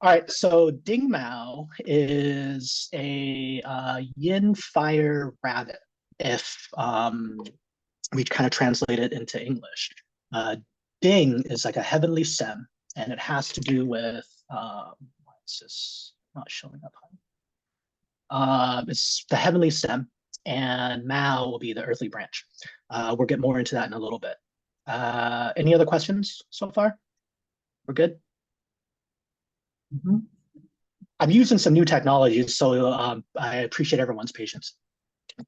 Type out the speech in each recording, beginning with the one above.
All right, so Ding Mao is a yin fire rabbit, if we kind of translate it into English. Uh, Ding is like a heavenly stem, and it has to do with, why is this not showing up? It's the heavenly stem, and Mao will be the earthly branch. We'll get more into that in a little bit. Any other questions so far? We're good? Mhm. I'm using some new technologies, so I appreciate everyone's patience.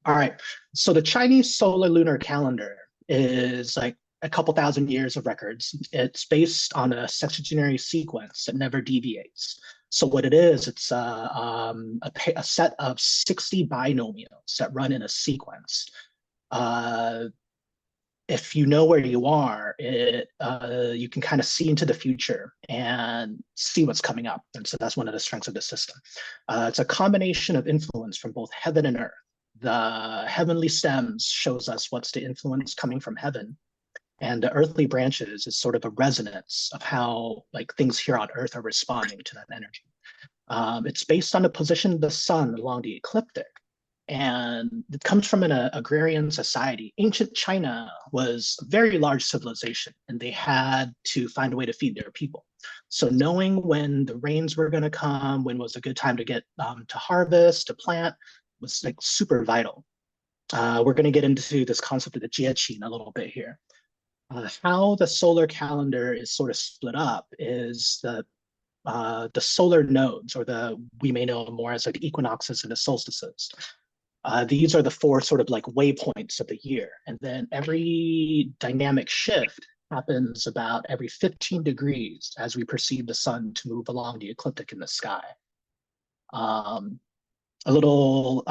All right. So the Chinese solar lunar calendar is like a couple thousand years of records. It's based on a sexagenary sequence that never deviates. So what it is, it's a set of 60 binomials that run in a sequence. Uh, if you know where you are, you can kind of see into the future and see what's coming up. And so that's one of the strengths of the system. It's a combination of influence from both heaven and earth. The heavenly stems shows us what's the influence coming from heaven, and the earthly branches is sort of a resonance of how like things here on earth are responding to that energy. It's based on the position of the sun along the ecliptic, and it comes from an agrarian society. Ancient China was a very large civilization, and they had to find a way to feed their people. So knowing when the rains were going to come, when was a good time to get to harvest, to plant, was like super vital. We're going to get into this concept of the Jieqi in a little bit here. How the solar calendar is sort of split up is the solar nodes, or the we may know more as like equinoxes and the solstices. These are the four sort of like waypoints of the year. And then every dynamic shift happens about every 15 degrees as we perceive the sun to move along the ecliptic in the sky. A little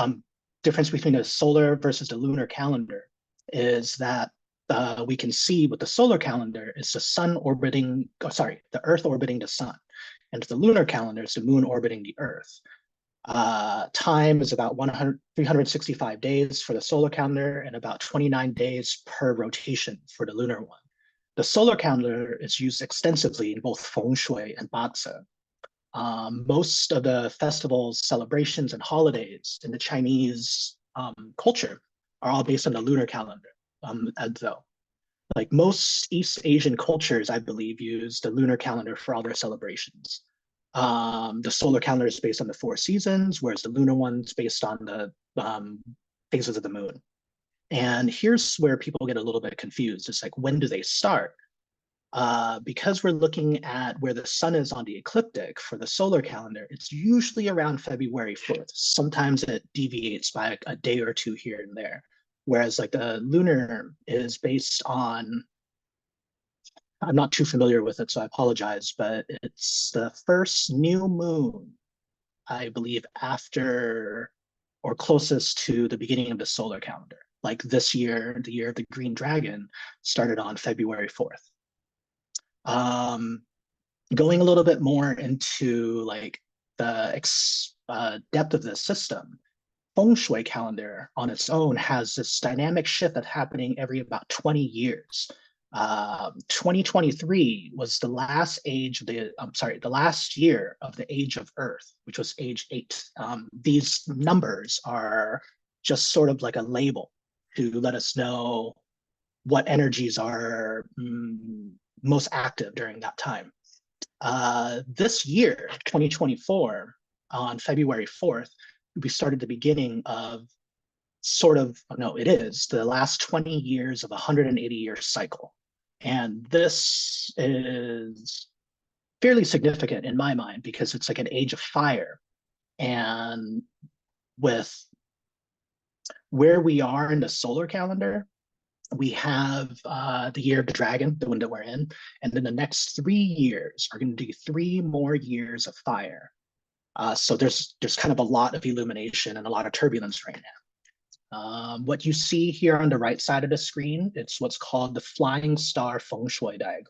difference between the solar versus the lunar calendar is that we can see with the solar calendar is the sun orbiting, the earth orbiting the sun. And the lunar calendar is the moon orbiting the earth. Time is about 365 days for the solar calendar and about 29 days per rotation for the lunar one. The solar calendar is used extensively in both feng shui and bazi. Most of the festivals, celebrations, and holidays in the Chinese culture are all based on the lunar calendar, as though. Like most East Asian cultures, I believe, use the lunar calendar for all their celebrations. The solar calendar is based on the four seasons, whereas the lunar one's based on the phases of the moon. And here's where people get a little bit confused. It's like, when do they start? Because we're looking at where the sun is on the ecliptic for the solar calendar, it's usually around February 4th. Sometimes it deviates by a day or two here and there. Whereas like the lunar is based on, I'm not too familiar with it, so I apologize, but it's the first new moon, I believe, after or closest to the beginning of the solar calendar. Like this year, the year of the Green Dragon started on February 4th. Going a little bit more into like the depth of the system, feng shui calendar on its own has this dynamic shift that's happening every about 20 years. 2023 was the last the last year of the age of Earth, which was age 8. These numbers are just sort of like a label to let us know what energies are most active during that time. This year, 2024, on February 4th, we started the beginning of it is the last 20 years of a 180-year cycle. And this is fairly significant in my mind because it's like an age of fire. And with where we are in the solar calendar, we have the year of the dragon, the one that we're in, and then the next 3 years are going to be 3 more years of fire. So there's kind of a lot of illumination and a lot of turbulence right now. What you see here on the right side of the screen, it's what's called the flying star feng shui diagram.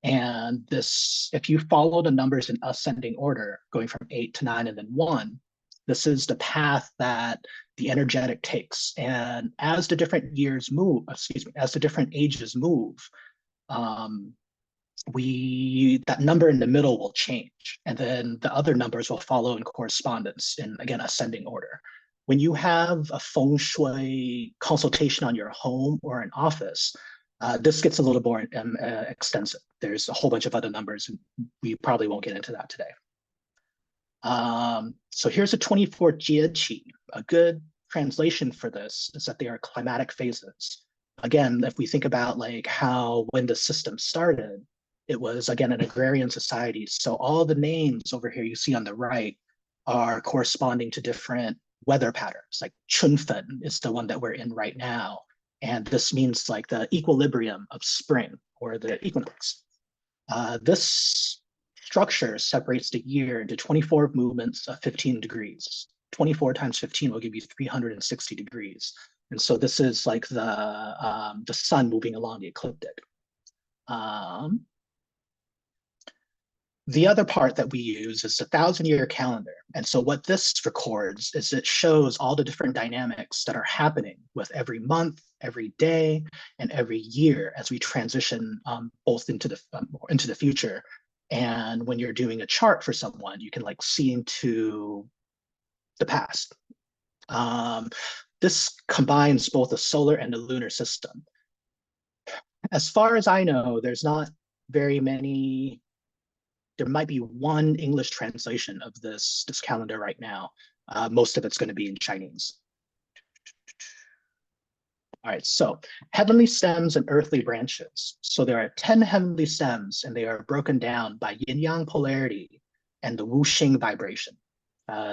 And this, if you follow the numbers in ascending order, going from 8 to 9 and then 1, this is the path that the energetic takes. And as the different years move, as the different ages move, that number in the middle will change, and then the other numbers will follow in correspondence in, again, ascending order. When you have a feng shui consultation on your home or an office, this gets a little more extensive. There's a whole bunch of other numbers, and we probably won't get into that today. So here's a 24 Jie. A good translation for this is that they are climatic phases. Again, if we think about like how when the system started, it was, again, an agrarian society. So all the names over here you see on the right are corresponding to different weather patterns. Like Chunfen is the one that we're in right now. And this means like the equilibrium of spring or the equinox. This structure separates the year into 24 movements of 15 degrees. 24 times 15 will give you 360 degrees. And so this is like the sun moving along the ecliptic. The other part that we use is the 1,000-year calendar. And so what this records is it shows all the different dynamics that are happening with every month, every day, and every year as we transition both into the future. And when you're doing a chart for someone, you can like see into the past. This combines both the solar and the lunar system. As far as I know, there's not very many. There might be one English translation of this calendar right now. Most of it's going to be in Chinese. All right, so heavenly stems and earthly branches. So there are 10 heavenly stems, and they are broken down by yin-yang polarity and the wu-xing vibration.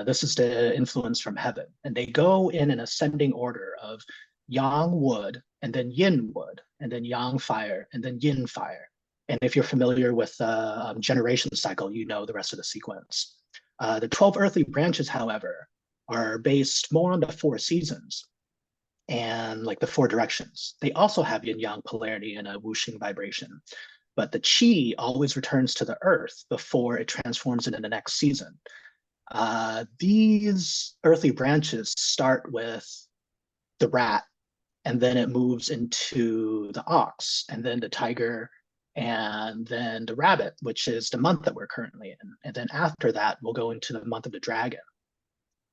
This is the influence from heaven, and they go in an ascending order of yang wood, and then yin wood, and then yang fire, and then yin fire. And if you're familiar with the generation cycle, you know the rest of the sequence. The 12 earthly branches, however, are based more on the 4 seasons and like the 4 directions. They also have yin-yang polarity and a wu-xing vibration. But the qi always returns to the earth before it transforms into the next season. These earthly branches start with the rat, and then it moves into the ox, and then the tiger, and then the rabbit, which is the month that we're currently in. And then after that, we'll go into the month of the dragon.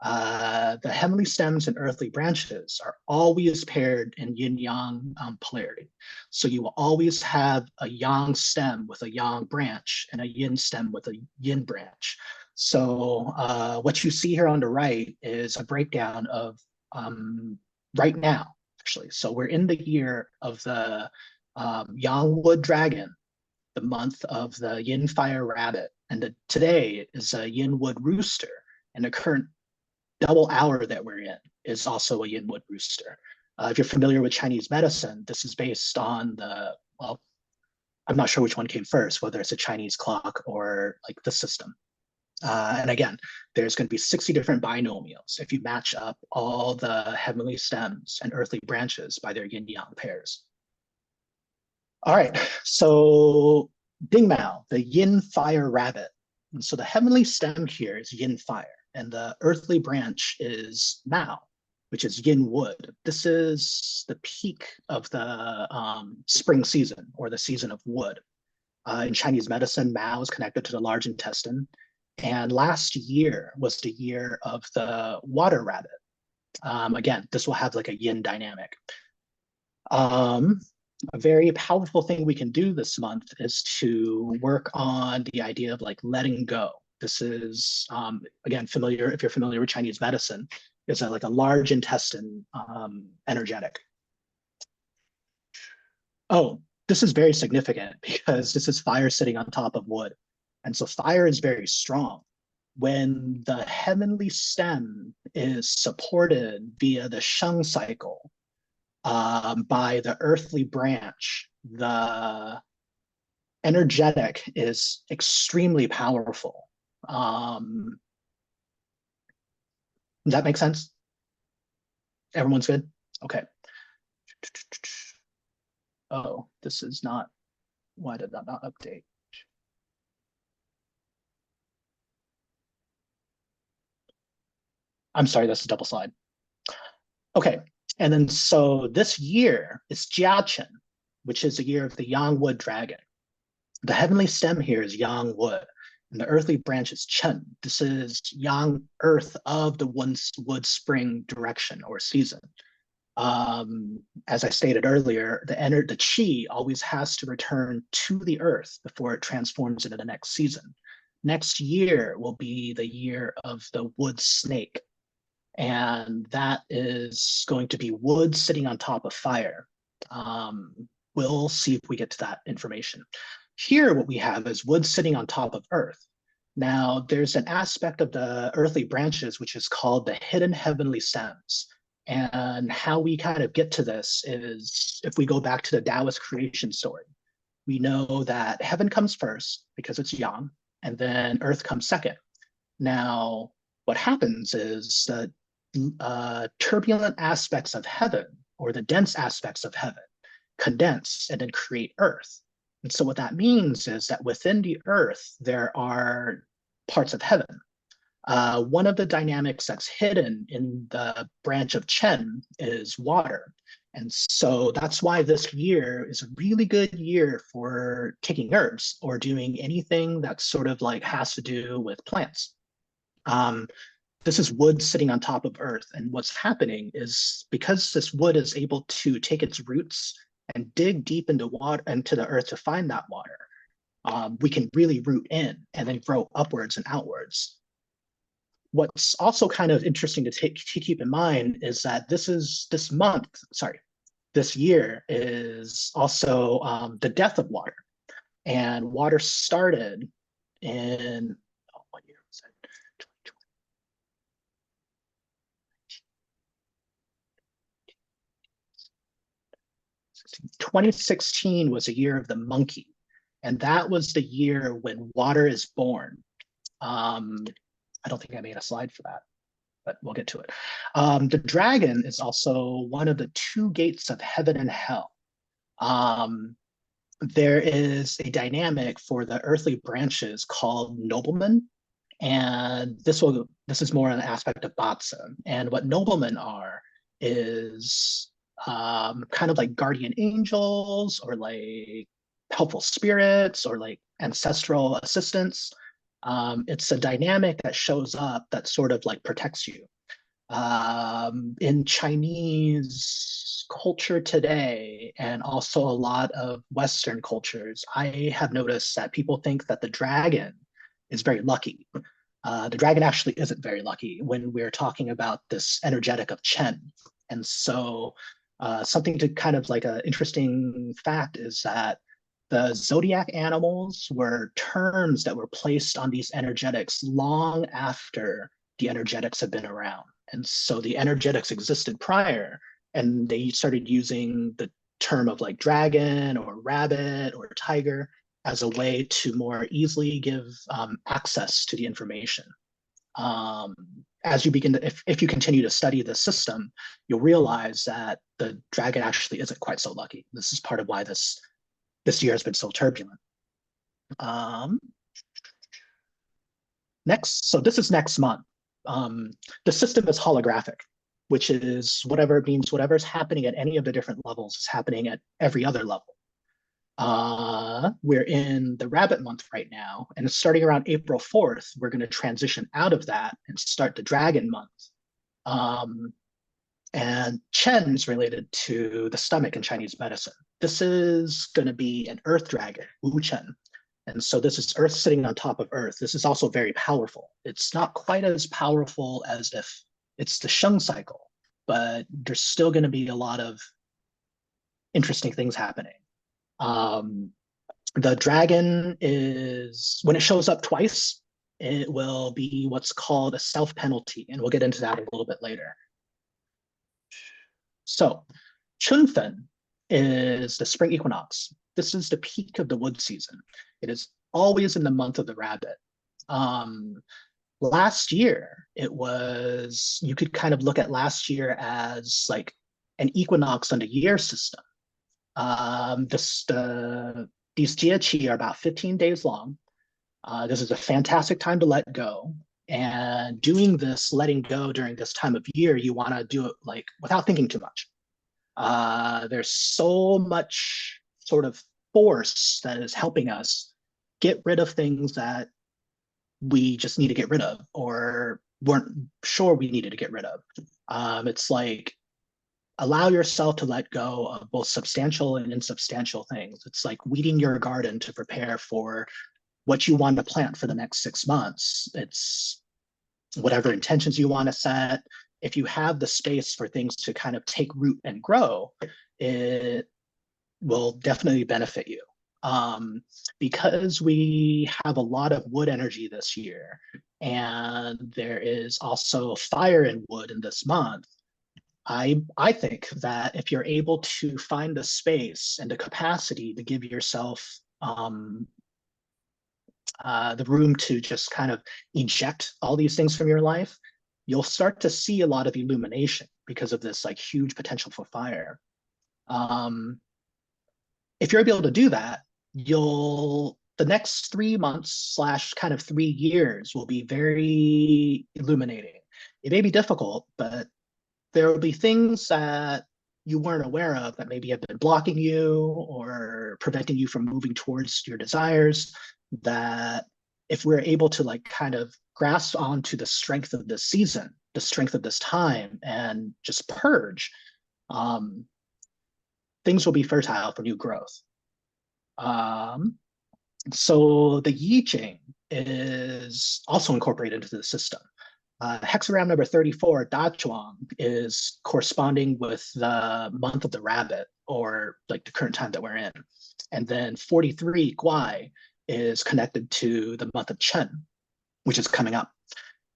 The heavenly stems and earthly branches are always paired in yin-yang polarity. So you will always have a yang stem with a yang branch and a yin stem with a yin branch. So what you see here on the right is a breakdown of right now, actually. So we're in the year of the yang wood dragon, the month of the yin fire rabbit, and today is a yin wood rooster, and the current double hour that we're in is also a yin wood rooster. If you're familiar with Chinese medicine, this is based on well, I'm not sure which one came first, whether it's a Chinese clock or like the system. And again, there's going to be 60 different binomials if you match up all the heavenly stems and earthly branches by their yin-yang pairs. All right, so Ding Mao, the yin fire rabbit. And so the heavenly stem here is yin fire, and the earthly branch is Mao, which is yin wood. This is the peak of the spring season, or the season of wood. In Chinese medicine, Mao is connected to the large intestine. And last year was the year of the water rabbit. Again, this will have like a yin dynamic. A very powerful thing we can do this month is to work on the idea of like letting go. This is, again, if you're familiar with Chinese medicine, it's like a large intestine energetic. Oh, this is very significant because this is fire sitting on top of wood. And so fire is very strong. When the heavenly stem is supported via the sheng cycle by the earthly branch, the energetic is extremely powerful. Does that make sense? Everyone's good? Okay. Oh, this is not, why did that not update? I'm sorry, that's a double slide. Okay, and then so this year is Jiachen, which is the year of the Yang Wood Dragon. The heavenly stem here is yang wood, and the earthly branch is chen. This is yang earth of the wood spring direction or season. As I stated earlier, the chi always has to return to the earth before it transforms into the next season. Next year will be the year of the wood snake, and that is going to be wood sitting on top of fire. We'll see if we get to that information. Here, what we have is wood sitting on top of earth. Now, there's an aspect of the earthly branches which is called the hidden heavenly stems. And how we kind of get to this is if we go back to the Taoist creation story, we know that heaven comes first because it's yang, and then earth comes second. Now, what happens is that turbulent aspects of heaven, or the dense aspects of heaven, condense and then create earth. And so what that means is that within the earth, there are parts of heaven. One of the dynamics that's hidden in the branch of Chen is water. And so that's why this year is a really good year for taking herbs or doing anything that sort of like has to do with plants. This is wood sitting on top of earth. And what's happening is because this wood is able to take its roots and dig deep into water, into the earth to find that water, we can really root in and then grow upwards and outwards. What's also kind of interesting to keep in mind is that this year is also the death of water. And water started in, what year was it? 2016 was a year of the monkey. And that was the year when water is born. I don't think I made a slide for that, but we'll get to it. The dragon is also one of the two gates of heaven and hell. There is a dynamic for the earthly branches called noblemen, and this is more an aspect of Bazi. And what noblemen are is kind of like guardian angels or like helpful spirits or like ancestral assistants. It's a dynamic that shows up that sort of like protects you. In Chinese culture today, and also a lot of Western cultures, I have noticed that people think that the dragon is very lucky. The dragon actually isn't very lucky when we're talking about this energetic of Chen. And so something to kind of like an interesting fact is that the zodiac animals were terms that were placed on these energetics long after the energetics have been around. And so the energetics existed prior, and they started using the term of like dragon or rabbit or tiger as a way to more easily give access to the information. As you begin to, if you continue to study the system, you'll realize that the dragon actually isn't quite so lucky. This is part of why this year has been so turbulent. So this is next month. The system is holographic, which is whatever it means, whatever's happening at any of the different levels is happening at every other level. We're in the rabbit month right now, and starting around April 4th, we're going to transition out of that and start the dragon month. And Chen is related to the stomach in Chinese medicine. This is going to be an earth dragon, Wu Chen. And so this is earth sitting on top of earth. This is also very powerful. It's not quite as powerful as if it's the Sheng cycle, but there's still going to be a lot of interesting things happening. The dragon is, when it shows up twice, it will be what's called a self-penalty, and we'll get into that a little bit later. So Chunfen is the spring equinox. This is the peak of the wood season. It is always in the month of the rabbit. Last year, it was, you could kind of look at last year as like an equinox on the year system. These jieqi are about 15 days long. This is a fantastic time to let go. And doing this, letting go during this time of year, you want to do it like without thinking too much. There's so much sort of force that is helping us get rid of things that we just need to get rid of or weren't sure we needed to get rid of. It's like allow yourself to let go of both substantial and insubstantial things. It's like weeding your garden to prepare for what you want to plant for the next 6 months. It's whatever intentions you want to set. If you have the space for things to kind of take root and grow, it will definitely benefit you. Because we have a lot of wood energy this year, and there is also fire in wood in this month, I think that if you're able to find the space and the capacity to give yourself the room to just kind of eject all these things from your life, you'll start to see a lot of illumination because of this like huge potential for fire. If you're able to do that, the next 3 months slash kind of 3 years will be very illuminating. It may be difficult, but there will be things that you weren't aware of that maybe have been blocking you or preventing you from moving towards your desires, that if we're able to like kind of grasp onto the strength of this season, the strength of this time, and just purge, things will be fertile for new growth. So the Yi Ching is also incorporated into the system. Hexagram number 34, Da Chuang, is corresponding with the month of the rabbit, or like the current time that we're in. And then 43, Guai, is connected to the month of Chen, which is coming up.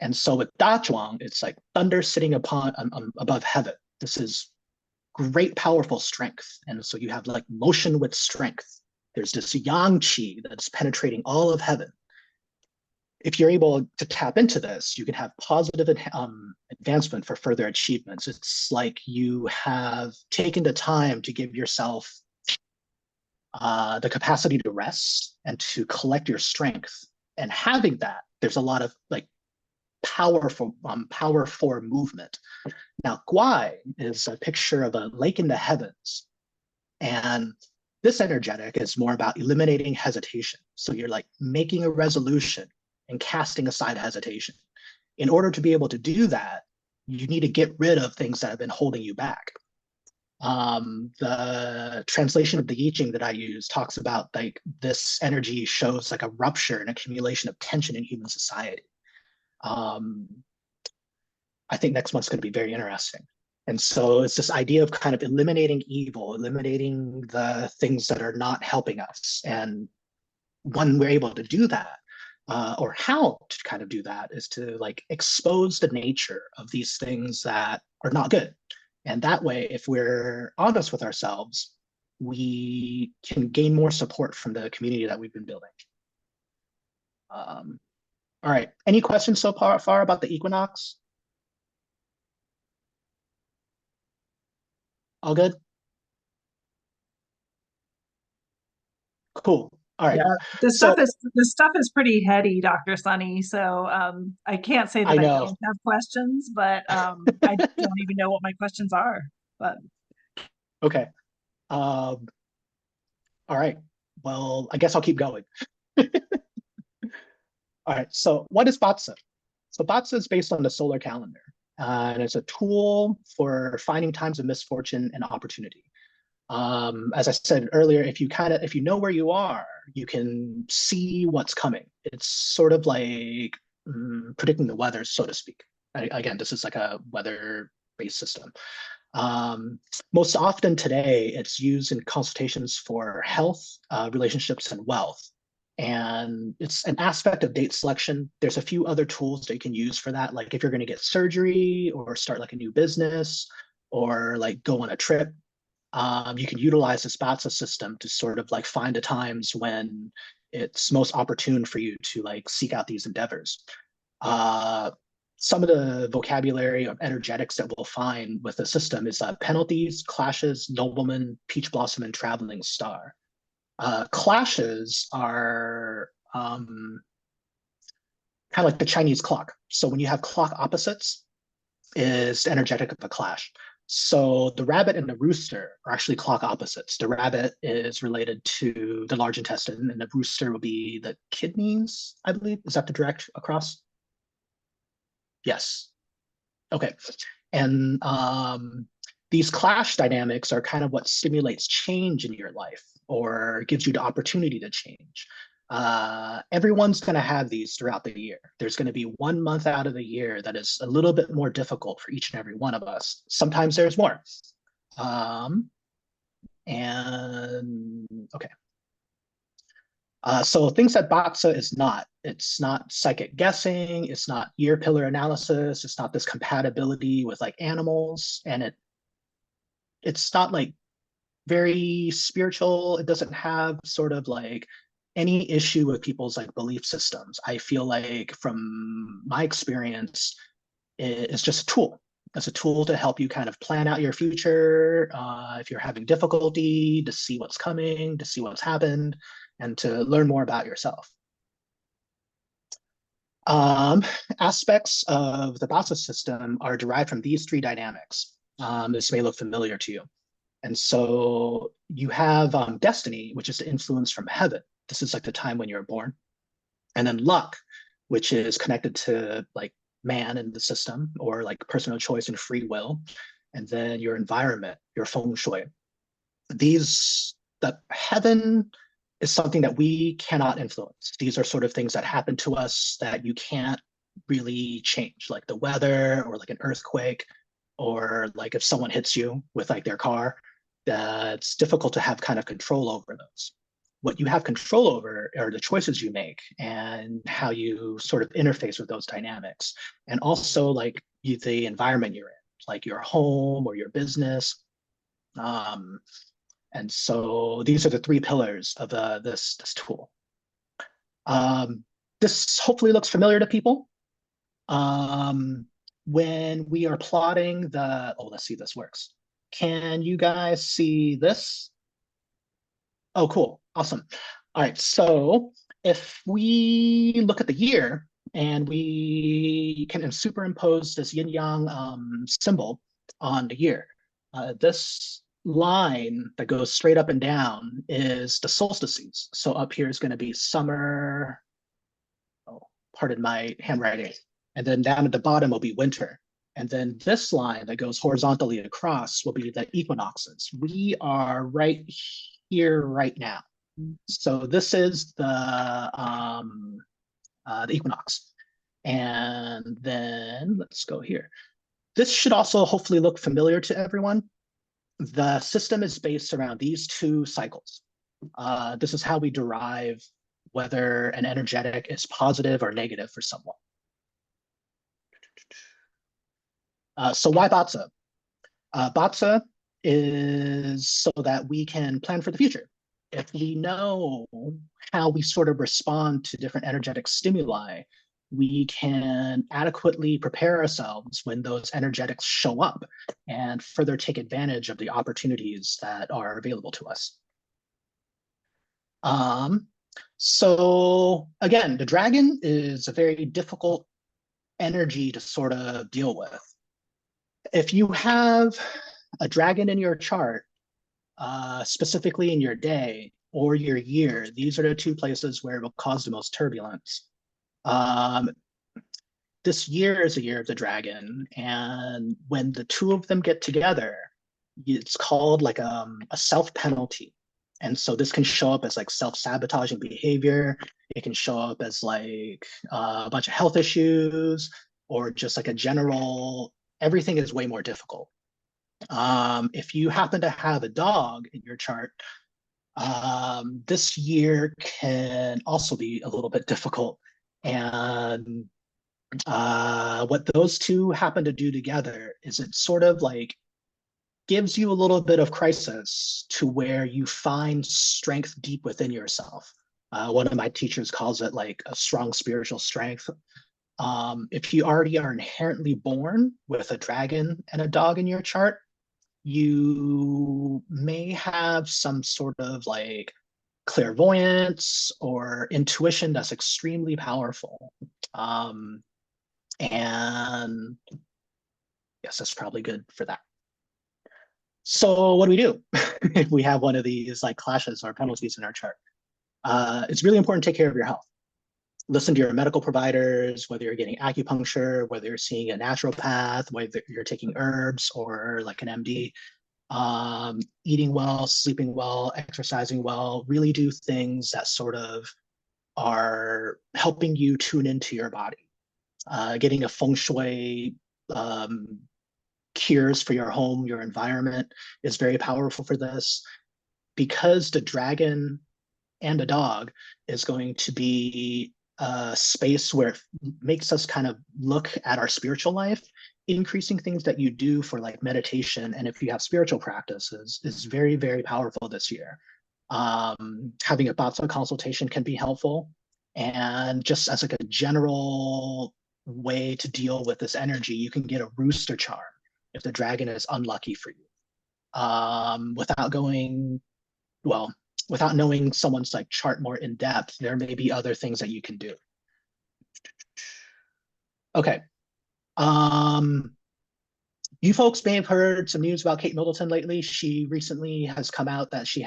And so with Da Chuang, it's like thunder sitting above heaven. This is great, powerful strength. And so you have like motion with strength. There's this yang qi that's penetrating all of heaven. If you're able to tap into this, you can have positive advancement for further achievements. It's like you have taken the time to give yourself the capacity to rest and to collect your strength. And having that, there's a lot of like power for movement. Now, Guai is a picture of a lake in the heavens. And this energetic is more about eliminating hesitation. So you're like making a resolution and casting aside hesitation. In order to be able to do that, you need to get rid of things that have been holding you back. The translation of the I Ching that I use talks about like this energy shows like a rupture and accumulation of tension in human society. I think next month's going to be very interesting. And so it's this idea of kind of eliminating evil, eliminating the things that are not helping us. And when we're able to do that, or how to kind of do that, is to like expose the nature of these things that are not good. And that way, if we're honest with ourselves, we can gain more support from the community that we've been building. All right, any questions so far about the equinox? All good? Cool. All right. Yeah, this stuff is pretty heady, Dr. Sonny. So I can't say that I don't have questions, but I don't even know what my questions are. But okay. All right. Well, I guess I'll keep going. All right. So what is Bazi? So Bazi is based on the solar calendar, and it's a tool for finding times of misfortune and opportunity. As I said earlier, if you know where you are, you can see what's coming. It's sort of like predicting the weather, so to speak. Again, this is like a weather-based system. Most often today, it's used in consultations for health, relationships, and wealth. And it's an aspect of date selection. There's a few other tools that you can use for that, like if you're going to get surgery or start like a new business or like go on a trip. You can utilize the Spatza system to sort of like find the times when it's most opportune for you to like seek out these endeavors. Some of the vocabulary of energetics that we'll find with the system is penalties, clashes, nobleman, peach blossom, and traveling star. Clashes are kind of like the Chinese clock. So when you have clock opposites, is energetic of a clash. So the rabbit and the rooster are actually clock opposites. The rabbit is related to the large intestine, and the rooster will be the kidneys, I believe. Is that the direct across? Yes. Okay. And these clash dynamics are kind of what stimulates change in your life or gives you the opportunity to change. Everyone's going to have these throughout the year. There's going to be 1 month out of the year that is a little bit more difficult for each and every one of us. Sometimes there's more. And okay. So things that Batsa is not. It's not psychic guessing. It's not year pillar analysis. It's not this compatibility with like animals, and it's not like very spiritual. It doesn't have sort of like any issue with people's like belief systems. I feel like from my experience, it's just a tool. It's a tool to help you kind of plan out your future. If you're having difficulty, to see what's coming, to see what's happened, and to learn more about yourself. Aspects of the Basa system are derived from these three dynamics. This may look familiar to you. And so you have destiny, which is the influence from heaven. This is like the time when you're born. And then luck, which is connected to like man in the system or like personal choice and free will. And then your environment, your feng shui. The heaven is something that we cannot influence. These are sort of things that happen to us that you can't really change, like the weather or like an earthquake, or like if someone hits you with like their car, that's difficult to have kind of control over those. What you have control over are the choices you make and how you sort of interface with those dynamics. And also like the environment you're in, like your home or your business. And so these are the three pillars of this tool. This hopefully looks familiar to people. When we are plotting let's see if this works. Can you guys see this? Oh, cool. Awesome. All right. So if we look at the year and we can superimpose this yin yang symbol on the year, this line that goes straight up and down is the solstices. So up here is going to be summer. Oh, pardon my handwriting. And then down at the bottom will be winter. And then this line that goes horizontally across will be the equinoxes. We are right here right now. So this is the equinox. And then let's go here. This should also hopefully look familiar to everyone. The system is based around these two cycles. This is how we derive whether an energetic is positive or negative for someone. So why Batsa? Batsa is so that we can plan for the future. If we know how we sort of respond to different energetic stimuli, we can adequately prepare ourselves when those energetics show up and further take advantage of the opportunities that are available to us. So again, the dragon is a very difficult energy to sort of deal with. If you have a dragon in your chart, specifically in your day or your year, these are the two places where it will cause the most turbulence. This year is a year of the dragon, and when the two of them get together, it's called like a self-penalty. And so this can show up as like self-sabotaging behavior. It can show up as like a bunch of health issues, or just like a general, everything is way more difficult. If you happen to have a dog in your chart, this year can also be a little bit difficult. And what those two happen to do together is it sort of like gives you a little bit of crisis to where you find strength deep within yourself. One of my teachers calls it like a strong spiritual strength. If you already are inherently born with a dragon and a dog in your chart, you may have some sort of like clairvoyance or intuition that's extremely powerful. And yes, that's probably good for that. So what do we do if we have one of these like clashes or penalties in our chart? It's really important to take care of your health. Listen to your medical providers, whether you're getting acupuncture, whether you're seeing a naturopath, whether you're taking herbs or like an MD. Eating well, sleeping well, exercising well, really do things that sort of are helping you tune into your body. Getting a feng shui um, cures for your home, your environment is very powerful for this because the dragon and a dog is going to be a space where it makes us kind of look at our spiritual life. Increasing things that you do for like meditation and if you have spiritual practices is very, very powerful this year. Having a Bazi consultation can be helpful. And just as like a general way to deal with this energy, you can get a rooster charm if the dragon is unlucky for you. Without going, well, without knowing someone's like chart more in depth, there may be other things that you can do. Okay. You folks may have heard some news about Kate Middleton lately. She recently has come out that she's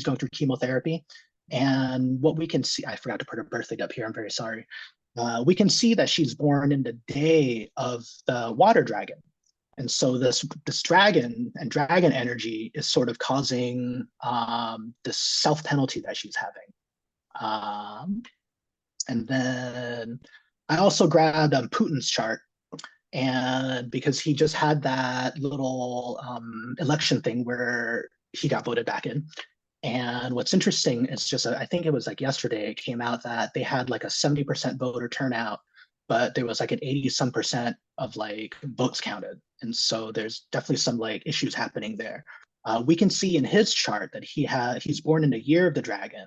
going through chemotherapy. And what we can see, I forgot to put her birthday up here. I'm very sorry. We can see that she's born in the day of the water dragon. And so this dragon and dragon energy is sort of causing this self penalty that she's having. And then I also grabbed Putin's chart, and because he just had that little election thing where he got voted back in. And what's interesting is just, I think it was like yesterday, it came out that they had like a 70% voter turnout, but there was like an 80 some percent of like votes counted. And so there's definitely some like issues happening there. We can see in his chart that he's born in the year of the dragon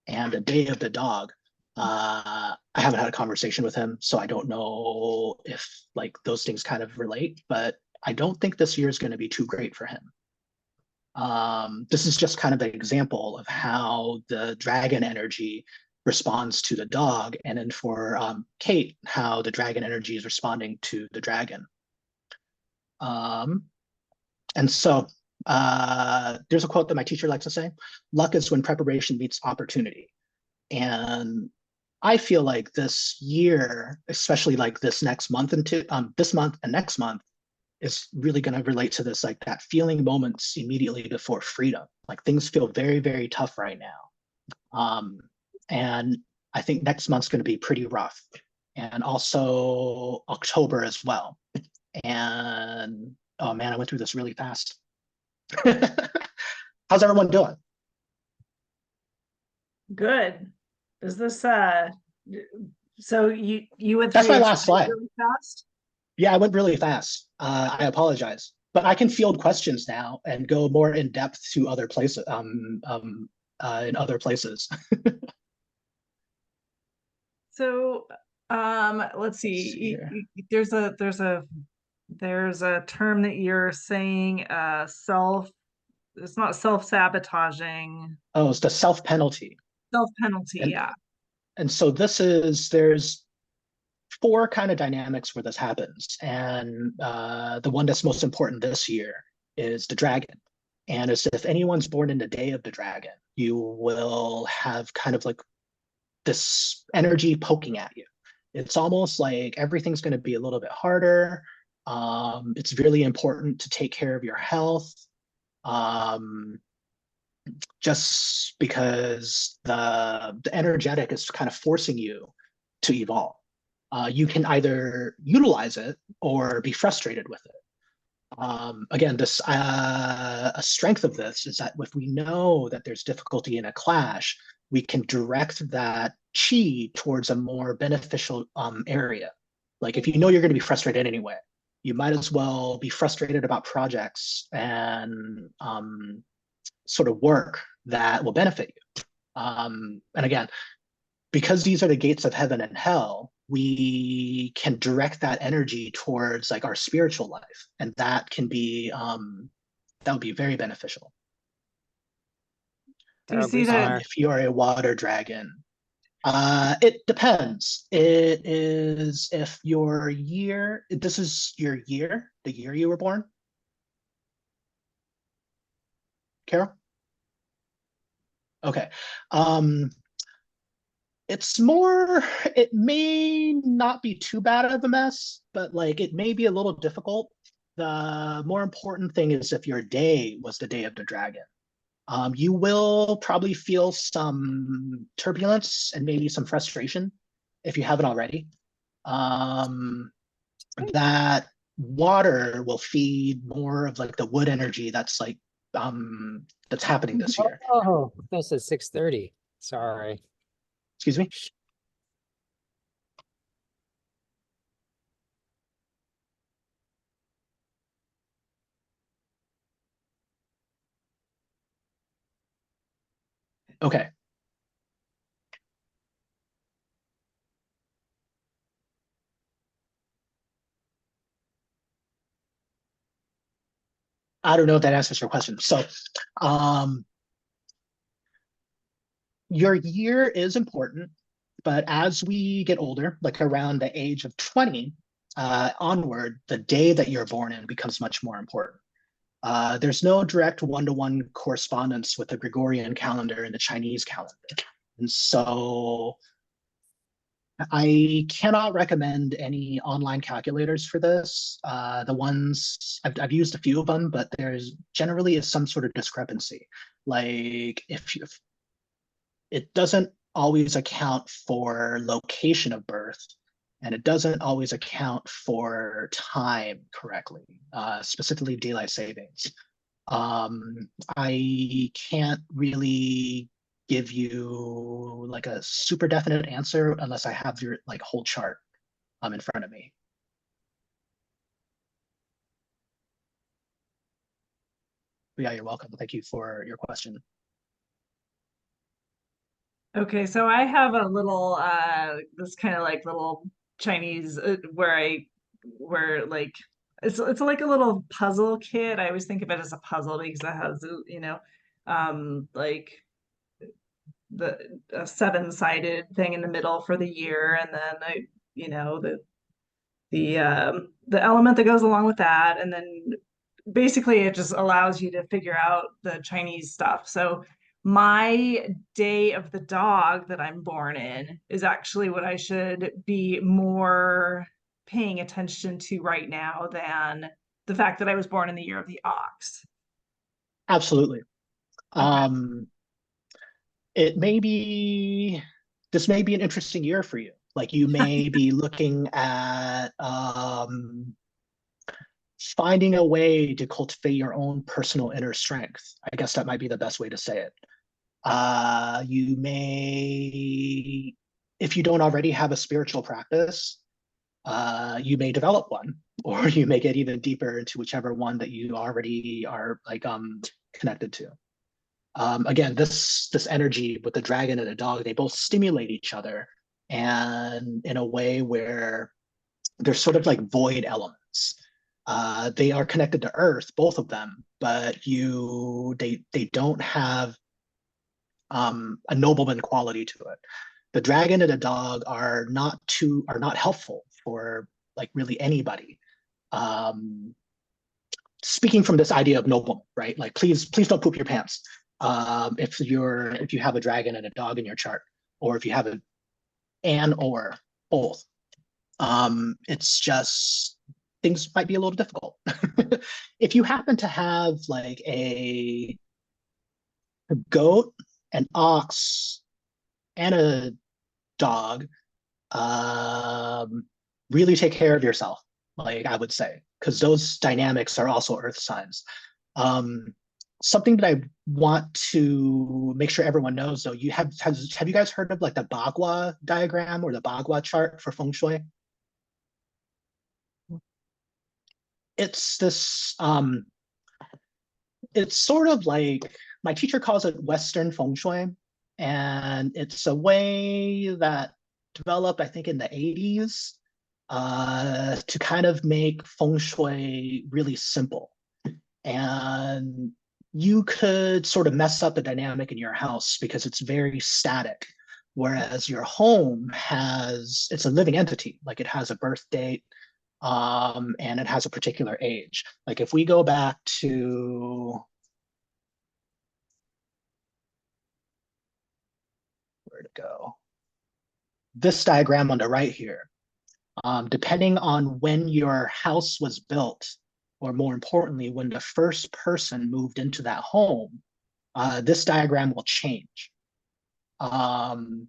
and the day of the dog. I haven't had a conversation with him, so I don't know if like those things kind of relate, but I don't think this year is going to be too great for him. This is just kind of an example of how the dragon energy responds to the dog, and then for Kate, how the dragon energy is responding to the dragon. And so there's a quote that my teacher likes to say, luck is when preparation meets opportunity. And I feel like this year, especially like this next month and this month and next month, is really going to relate to this, like that feeling moments immediately before freedom. Like things feel very, very tough right now. And I think next month's going to be pretty rough. And also October as well. And oh man, I went through this really fast. How's everyone doing? Good. Is this so you went That's through my your last slide. really fast? Yeah, I went really fast. I apologize, but I can field questions now and go more in depth to other places. In other places. So, let's see. There's a term that you're saying, it's not self-sabotaging. Oh, it's the self penalty. Self penalty, And yeah. and so there's four kind of dynamics where this happens, and the one that's most important this year is the dragon. And as if anyone's born in the day of the dragon, you will have kind of like this energy poking at you. It's almost like everything's going to be a little bit harder. It's really important to take care of your health. Um, just because the energetic is kind of forcing you to evolve. You can either utilize it or be frustrated with it. Again, this a strength of this is that if we know that there's difficulty in a clash, we can direct that chi towards a more beneficial area. Like if you know you're going to be frustrated anyway, you might as well be frustrated about projects and sort of work that will benefit you. And again, because these are the gates of heaven and hell, we can direct that energy towards like our spiritual life, and that can be that would be very beneficial. Do you see that? If you are a water dragon, it depends. It is if your year, this is your year, the year you were born. Carol? Okay. Um, it's more, it may not be too bad of a mess, but like it may be a little difficult. The more important thing is if your day was the day of the dragon. You will probably feel some turbulence and maybe some frustration if you haven't already. Um, that water will feed more of like the wood energy that's happening this year. Oh, that's at 6:30. Sorry. Excuse me. Okay. I don't know if that answers your question. So, um, your year is important, but as we get older, like around the age of 20 onward, the day that you're born in becomes much more important. There's no direct one-to-one correspondence with the Gregorian calendar and the Chinese calendar. And so I cannot recommend any online calculators for this. The ones I've used a few of them, but there's generally is some sort of discrepancy. Like if it doesn't always account for location of birth, and it doesn't always account for time correctly, specifically daylight savings. I can't really give you like a super definite answer unless I have your like whole chart in front of me. But yeah, you're welcome. Thank you for your question. Okay, so I have a little this kind of like little Chinese where like it's like a little puzzle kit. I always think of it as a puzzle because it has like the a seven-sided thing in the middle for the year, and then the element that goes along with that, and then basically it just allows you to figure out the Chinese stuff. So my day of the dog that I'm born in is actually what I should be more paying attention to right now than the fact that I was born in the year of the ox. Absolutely. Okay. It may be, this may be an interesting year for you. Like you may be looking at finding a way to cultivate your own personal inner strength. I guess that might be the best way to say it. You may, if you don't already have a spiritual practice, you may develop one, or you may get even deeper into whichever one that you already are like connected to. Again, this energy with the dragon and the dog, they both stimulate each other, and in a way where they're sort of like void elements. They are connected to Earth, both of them, but they don't have a nobleman quality to it. The dragon and the dog are not helpful for like really anybody. Speaking from this idea of nobleman, right? Like please don't poop your pants if you have a dragon and a dog in your chart, or if you have an or both. It's just things might be a little difficult. If you happen to have like a goat, an ox, and a dog, really take care of yourself, like I would say, because those dynamics are also earth signs. Um, Something that I want to make sure everyone knows, though, have you guys heard of like the Bagua diagram or the Bagua chart for feng shui? It's this it's sort of like my teacher calls it Western feng shui, and it's a way that developed, I think, in the 80s to kind of make feng shui really simple. And you could sort of mess up the dynamic in your house because it's very static, whereas your home it's a living entity, like it has a birth date, and it has a particular age. Like if we go back to where'd it go? This diagram on the right here, depending on when your house was built, or more importantly, when the first person moved into that home, this diagram will change. And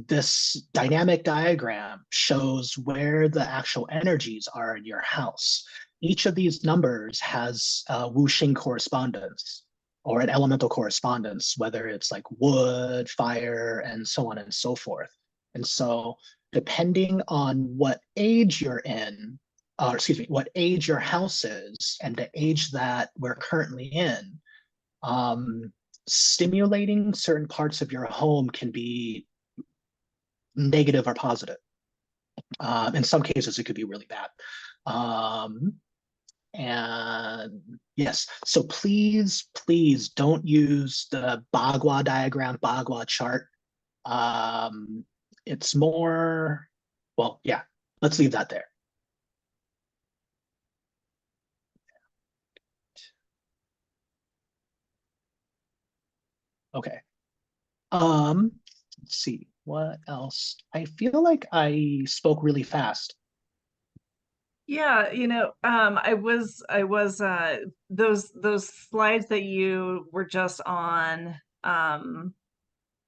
this dynamic diagram shows where the actual energies are in your house. Each of these numbers has a Wuxing correspondence or an elemental correspondence, whether it's like wood, fire, and so on and so forth. And so depending on what age you're in, or excuse me, what age your house is and the age that we're currently in, stimulating certain parts of your home can be negative or positive. In some cases, it could be really bad. And yes, so please, please don't use the Bagua diagram, Bagua chart. It's more, well, yeah, let's leave that there. Okay. Let's see, what else? I feel like I spoke really fast. Yeah, those slides that you were just on,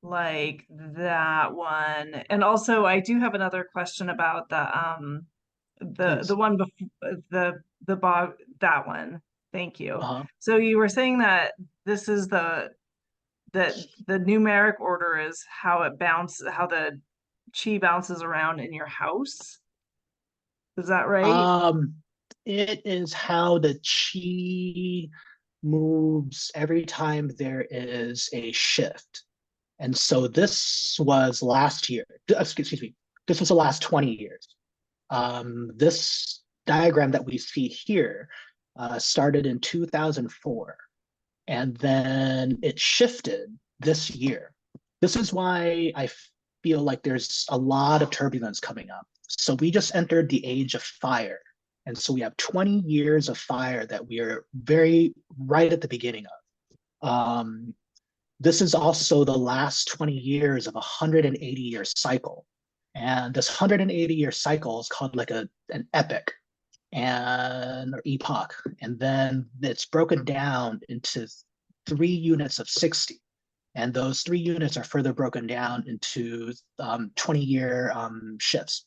like that one. And also I do have another question about Please. the one before the Bob, that one. Thank you. Uh-huh. So you were saying that this is the numeric order is how the chi bounces around in your house. Is that right? It is how the chi moves every time there is a shift. And so this was last year, excuse me, this was the last 20 years. This diagram that we see here started in 2004, and then it shifted this year. This is why I feel like there's a lot of turbulence coming up. So we just entered the age of fire. And so we have 20 years of fire that we are right at the beginning of. This is also the last 20 years of a 180-year cycle. And this 180-year cycle is called like an epic or epoch. And then it's broken down into 3 units of 60. And those 3 units are further broken down into 20-year shifts.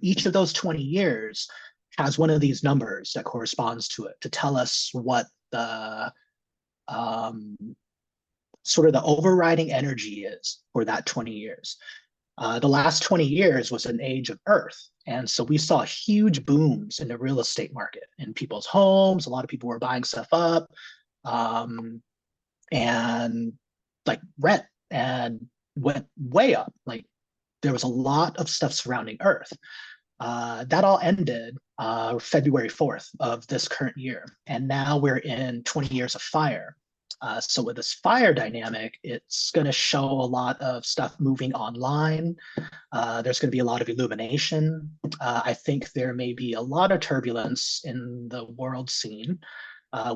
Each of those 20 years has one of these numbers that corresponds to it to tell us what the sort of the overriding energy is for that 20 years. The last 20 years was an age of Earth. And so we saw huge booms in the real estate market, in people's homes. A lot of people were buying stuff up, and like rent and went way up. Like there was a lot of stuff surrounding Earth. That all ended February 4th of this current year. And now we're in 20 years of fire. So with this fire dynamic, it's going to show a lot of stuff moving online. There's going to be a lot of illumination. I think there may be a lot of turbulence in the world scene.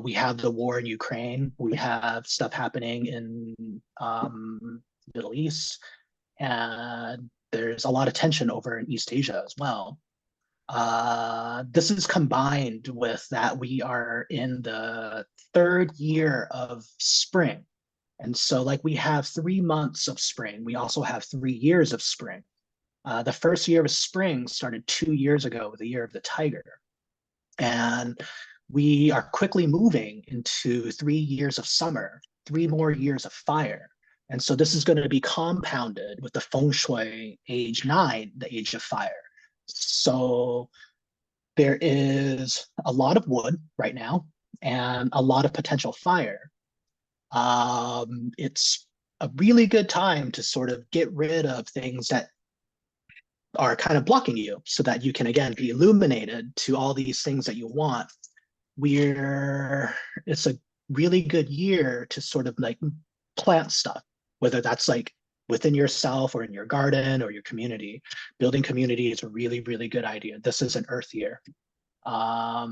We have the war in Ukraine. We have stuff happening in Middle East. And there's a lot of tension over in East Asia as well. This is combined with that we are in the 3rd year of spring. And so like we have 3 months of spring. We also have 3 years of spring. The first year of spring started 2 years ago, the year of the tiger. And we are quickly moving into 3 years of summer, 3 more years of fire. And so this is going to be compounded with the feng shui age 9, the age of fire. So there is a lot of wood right now and a lot of potential fire. It's a really good time to sort of get rid of things that are kind of blocking you so that you can, again, be illuminated to all these things that you want. It's a really good year to sort of like plant stuff, whether that's like within yourself or in your garden or your community. Building community is a really, really good idea. This is an earth year. All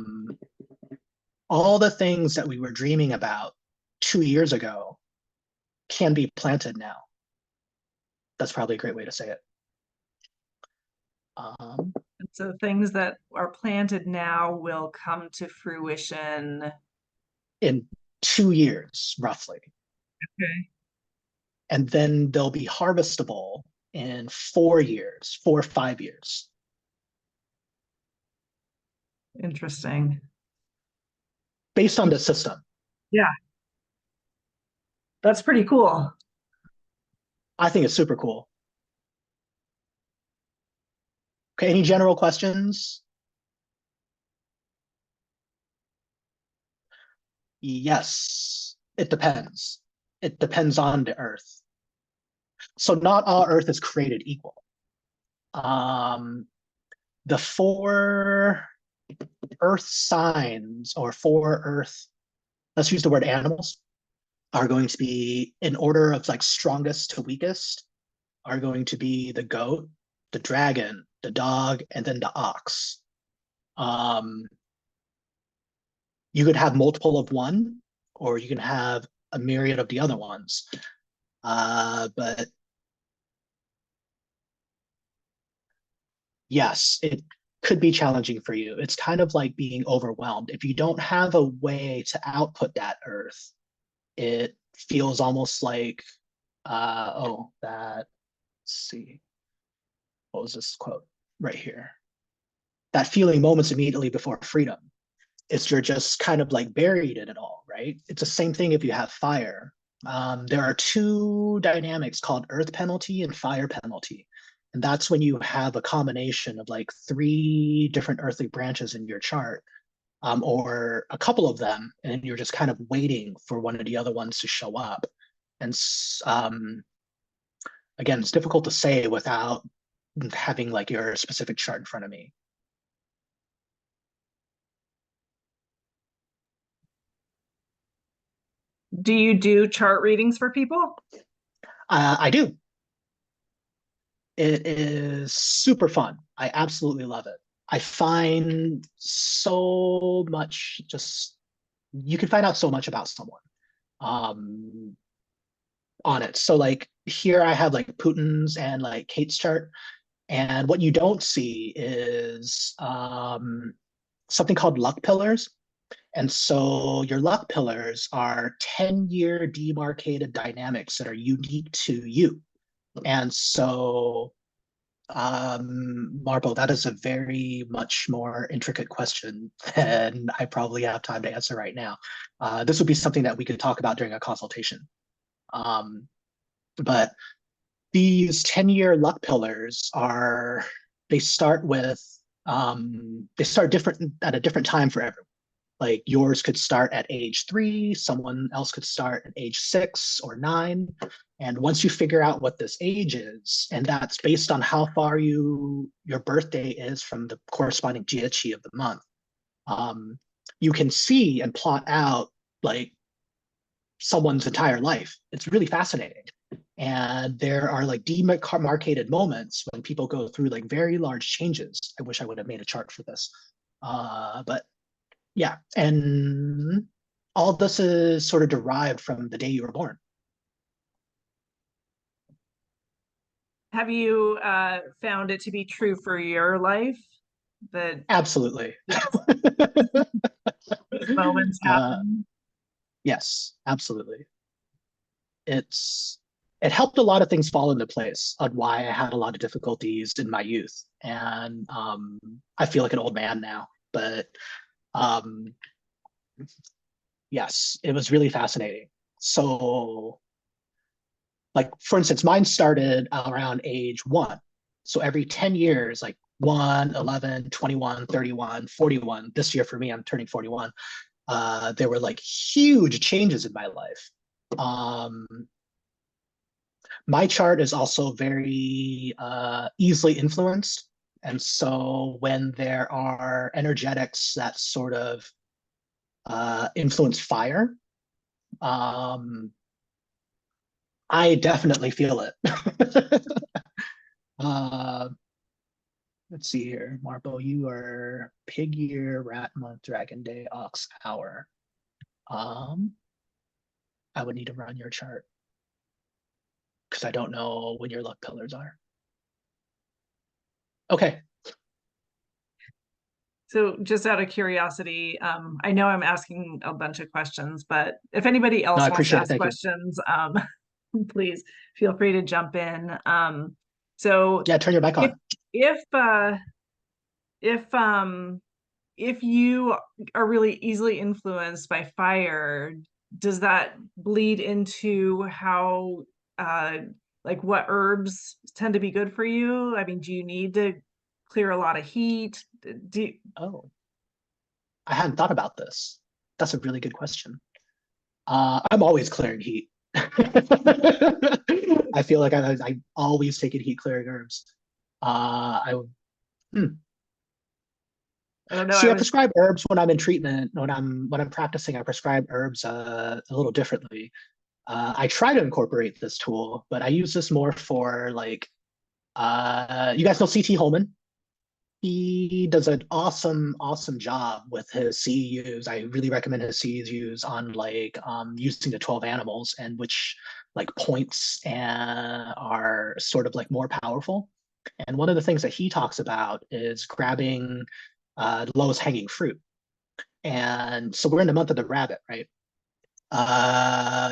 the things that we were dreaming about 2 years ago can be planted now. That's probably a great way to say it. And so things that are planted now will come to fruition in 2 years, roughly. Okay. And then they'll be harvestable in 4 years, 4 or 5 years. Interesting. Based on the system. Yeah. That's pretty cool. I think it's super cool. Okay, any general questions? Yes, it depends. It depends on the Earth. So not all Earth is created equal. The 4 Earth signs or 4 Earth, let's use the word animals, are going to be in order of like strongest to weakest, are going to be the goat, the dragon, the dog, and then the ox. You could have multiple of one, or you can have a myriad of the other ones. But yes, it could be challenging for you. It's kind of like being overwhelmed. If you don't have a way to output that earth, it feels almost like, let's see. What was this quote right here? That feeling moments immediately before freedom. It's you're just kind of like buried in it all, right? It's the same thing if you have fire. There are 2 dynamics called earth penalty and fire penalty. And that's when you have a combination of like 3 different earthly branches in your chart, or a couple of them, and you're just kind of waiting for one of the other ones to show up. And again, it's difficult to say without having like your specific chart in front of me. Do you do chart readings for people? I do. It is super fun. I absolutely love it. I find so much, just you can find out so much about someone um, on it. So like here I have like Putin's and like Kate's chart. And what you don't see is something called luck pillars. And so your luck pillars are 10-year demarcated dynamics that are unique to you. And so, Marble, that is a very much more intricate question than I probably have time to answer right now. This would be something that we could talk about during a consultation. But these 10-year luck pillars are, they start with, they start different at a different time for everyone. Like yours could start at age 3, someone else could start at age 6 or 9. And once you figure out what this age is, and that's based on how far your birthday is from the corresponding jieqi of the month, you can see and plot out like someone's entire life. It's really fascinating. And there are like demarcated moments when people go through like very large changes. I wish I would have made a chart for this. But yeah, and all this is sort of derived from the day you were born. Have you found it to be true for your life that Absolutely. these moments happen? Yes, absolutely. It helped a lot of things fall into place on why I had a lot of difficulties in my youth. And I feel like an old man now, but yes, it was really fascinating. So like, for instance, mine started around age 1. So every 10 years, like 1, 11, 21, 31, 41, this year for me, I'm turning 41. There were like huge changes in my life. My chart is also very easily influenced. And so when there are energetics that sort of influence fire, I definitely feel it. Let's see here. Marpo, you are pig year, rat month, dragon day, ox hour. I would need to run your chart. because I don't know when your luck pillars are. Okay. So just out of curiosity, I know I'm asking a bunch of questions, but if anybody No, else I wants to appreciate it. ask Thank you. questions, please feel free to jump in. So Yeah, turn your mic on. if if you are really easily influenced by fire, does that bleed into how like what herbs tend to be good for you? I mean, do you need to clear a lot of heat? Oh, I hadn't thought about this. That's a really good question. I'm always clearing heat. I feel like I always taking heat clearing herbs. I hmm. I don't know. See, I prescribe herbs when I'm in treatment. When I'm practicing, I prescribe herbs a little differently. I try to incorporate this tool, but I use this more for like you guys know CT Holman? He does an awesome job with his CEUs. I really recommend his CEUs on like using the 12 animals and which like points and are sort of like more powerful. And one of the things that he talks about is grabbing the lowest hanging fruit. And so we're in the month of the rabbit, right?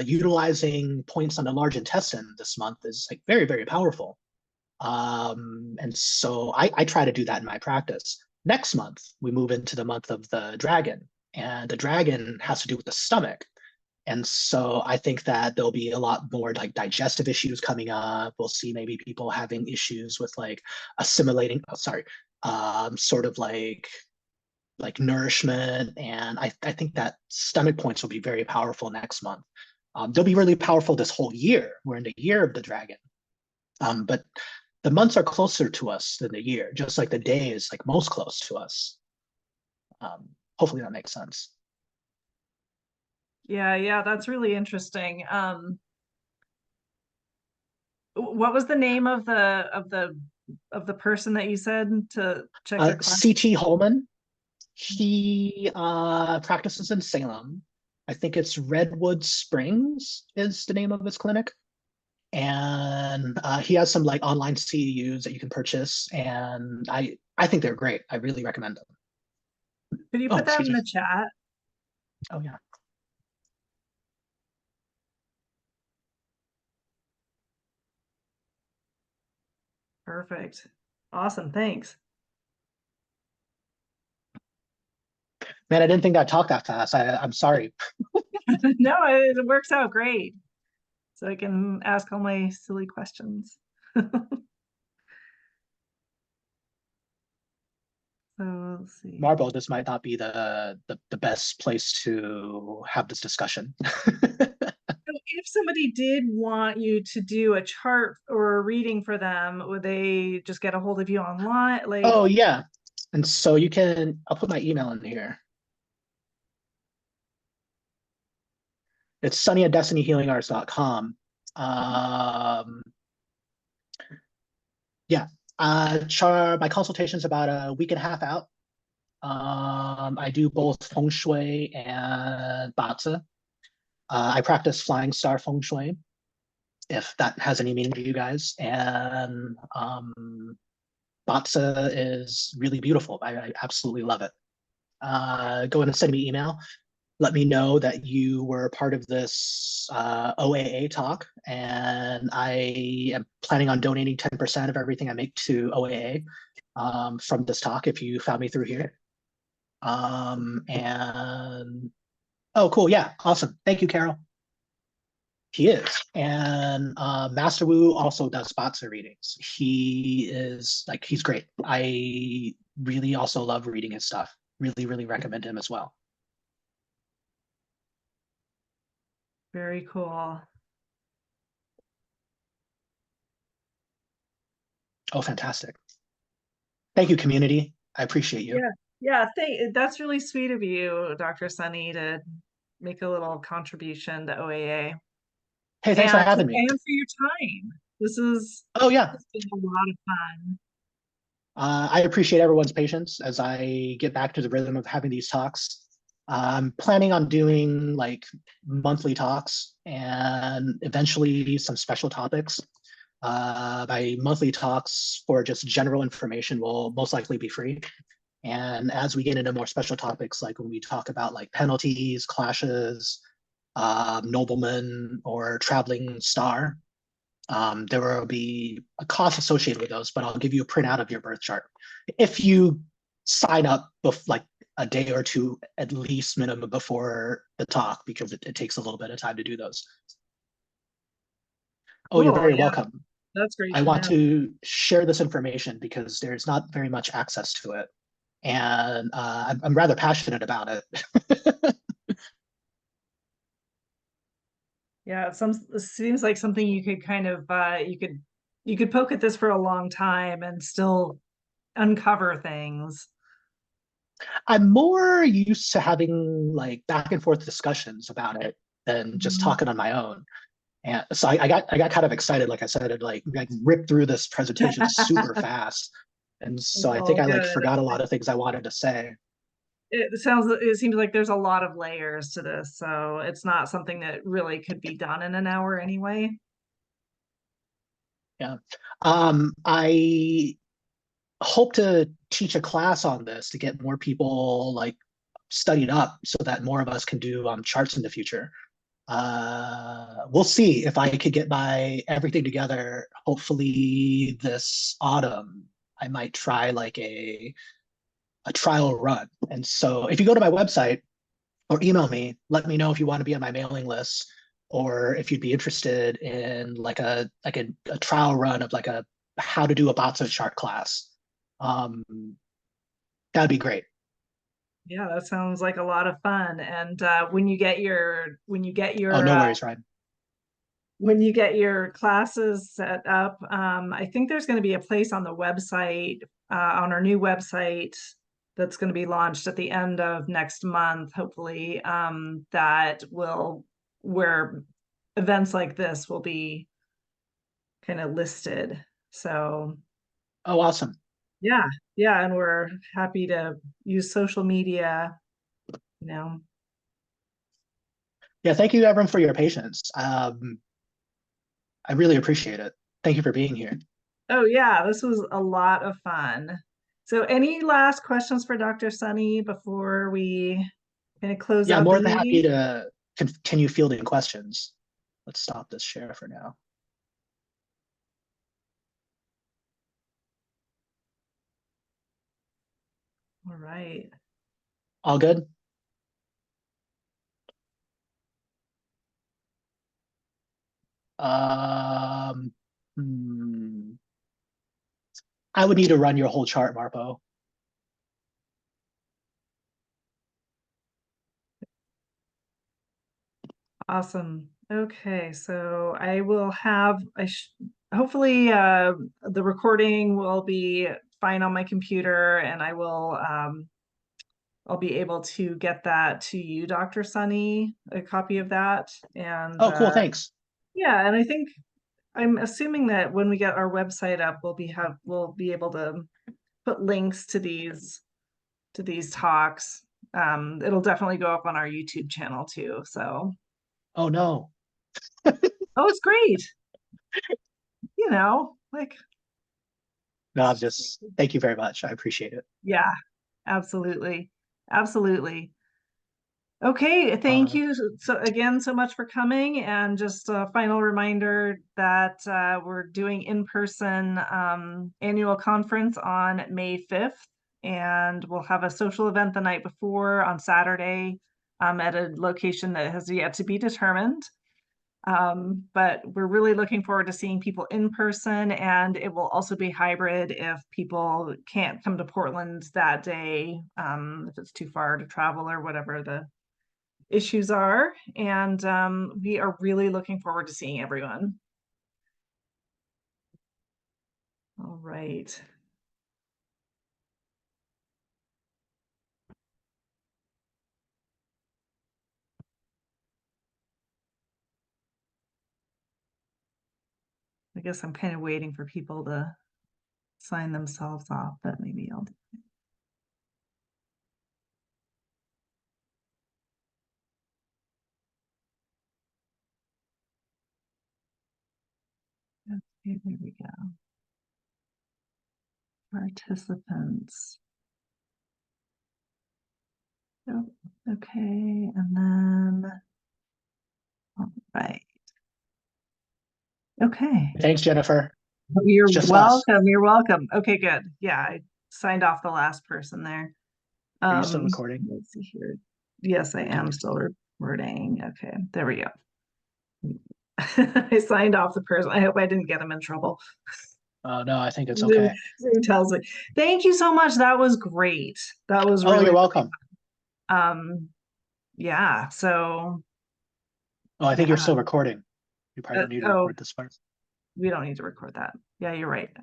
Utilizing points on the large intestine this month is like very powerful. And so I try to do that in my practice. Next month, we move into the month of the dragon, and the dragon has to do with the stomach. And so I think that there'll be a lot more like digestive issues coming up. We'll see maybe people having issues with like assimilating, sort of like nourishment. And I think that stomach points will be very powerful next month. They'll be really powerful this whole year. We're in the year of the dragon. But the months are closer to us than the year, just like the day is like most close to us. Hopefully that makes sense. Yeah, that's really interesting. What was the name of the person that you said to check their class? CT Holman, he practices in Salem. I think it's Redwood Springs is the name of his clinic. And he has some like online CEUs that you can purchase, and I think they're great. I really recommend them. Could you Oh, put that excuse in me. the chat? Oh yeah. Perfect. Awesome. Thanks. Man, I didn't think I'd talk that fast. I'm sorry. No, it works out great. So I can ask all my silly questions. So let's see. Marbo, this might not be the best place to have this discussion. So if somebody did want you to do a chart or a reading for them, would they just get a hold of you online? Like, Oh yeah. And so you can, I'll put my email in here. It's sunny@destinyhealingarts.com. Yeah. My consultation is about a week and a half out. I do both feng shui and Bazi. I practice flying star feng shui, if that has any meaning to you guys. And Bazi is really beautiful. I absolutely love it. Go ahead and send me an email. Let me know that you were part of this OAA talk, and I am planning on donating 10% of everything I make to OAA from this talk if you found me through here. And oh, cool. Yeah, awesome. Thank you, Carol. He is. And Master Wu also does spots of readings. He is like, he's great. I really also love reading his stuff. Really recommend him as well. very cool. Oh, fantastic. Thank you, community. I appreciate you. Yeah, that's really sweet of you, Dr. Sonny, to make a little contribution to OAA. Hey, thanks for having me. And for your time. Oh, yeah. It's been a lot of fun. I appreciate everyone's patience as I get back to the rhythm of having these talks. I'm planning on doing like monthly talks and eventually some special topics. My monthly talks for just general information will most likely be free. And as we get into more special topics, like when we talk about like penalties, clashes, nobleman, or traveling star, there will be a cost associated with those, but I'll give you a printout of your birth chart. If you sign up like a day or two at least minimum before the talk, because it takes a little bit of time to do those. Oh, you're Cool. very Yeah, welcome. that's great I to want know. to share this information because there's not very much access to it. And I'm rather passionate about it. Yeah, it seems like something you could kind of you could poke at this for a long time and still uncover things. I'm more used to having like back and forth discussions about it than just Mhm. talking on my own. And so I got kind of excited, like I said, and like ripped through this presentation super fast. And so It's I think all I like good. forgot a lot of things I wanted to say. It seems like there's a lot of layers to this, so it's not something that really could be done in an hour anyway. Yeah. I hope to teach a class on this to get more people like studied up so that more of us can do charts in the future. We'll see if I could get my everything together. Hopefully this autumn, I might try like a trial run. And so if you go to my website or email me, let me know if you want to be on my mailing list or if you'd be interested in like a trial run of like a how to do a Batso chart class. Um, that'd be great. Yeah, that sounds like a lot of fun. And Oh, no worries, Ryan. when you get your classes set up, I think there's going to be a place on the website, on our new website that's going to be launched at the end of next month, hopefully, that will, where events like this will be kind of listed. So, Oh, awesome. yeah, yeah, and we're happy to use social media, you know. Yeah, thank you everyone for your patience. I really appreciate it. Thank you for being here. Oh yeah, this was a lot of fun. So any last questions for Dr. Sonny before we kind of close Yeah, I'm out the more than happy meeting? to continue fielding questions. Let's stop this share for now. All right. All good? Um, hmm. I would need to run your whole chart, Marpo. Awesome. Okay, so I will have hopefully the recording will be fine on my computer and I'll be able to get that to you, Dr. Sonny, a copy of that. And Oh, cool. Thanks. yeah, and I think I'm assuming that when we get our website up, we'll be able to put links to these talks. It'll definitely go up on our YouTube channel too. So, Oh, no. oh, it's great. You know, like, No, I'm just, thank you very much. I appreciate it. yeah, absolutely. Absolutely. Okay, thank Uh, you so again so much for coming. And just a final reminder that we're doing in-person annual conference on May 5th, and we'll have a social event the night before on Saturday at a location that has yet to be determined. But we're really looking forward to seeing people in person, and it will also be hybrid if people can't come to Portland that day, if it's too far to travel or whatever the issues are. And we are really looking forward to seeing everyone. All right. I guess I'm kind of waiting for people to sign themselves off, but maybe I'll Okay, there we go. Participants. Oh, okay, and then, all right. Okay. Thanks, Jennifer. You're It's just us. welcome. You're welcome. Okay, good. Yeah, I signed off the last person there. Are you still recording? Let's see here. Yes, I am still recording. Okay, there we go. I signed off the person. I hope I didn't get him in trouble. Oh, no, I think it's okay. Zoom tells me. Thank you so much. That was great. That was Oh, really, you're welcome. yeah, so Oh, I think yeah. you're still recording. You probably don't need to Oh, record this part. we don't need to record that. Yeah, you're right.